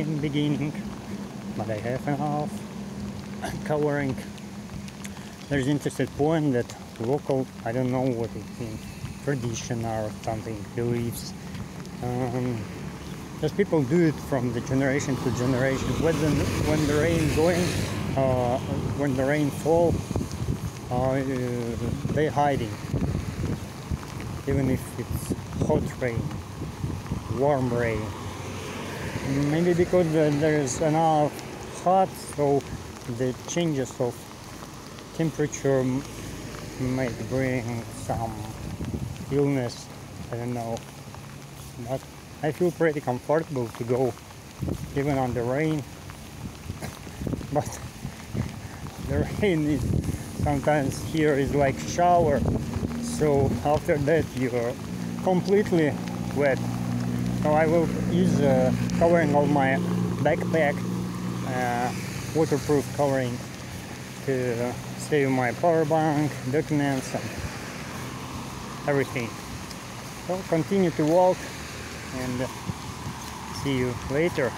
rain beginning, but I have enough covering. There's an interesting point that local, I don't know what it means, tradition or something, beliefs. Just people do it from the generation to generation. When the rain going, when the rain fall, they hiding. Even if it's hot rain, warm rain. Maybe because there's enough hot, so the changes of temperature might bring some illness. I don't know. But I feel pretty comfortable to go even on the rain. But the rain is sometimes here is like shower. So after that you're completely wet. So I will use covering of my backpack, waterproof covering, to save my power bank, documents and everything. So continue to walk and see you later.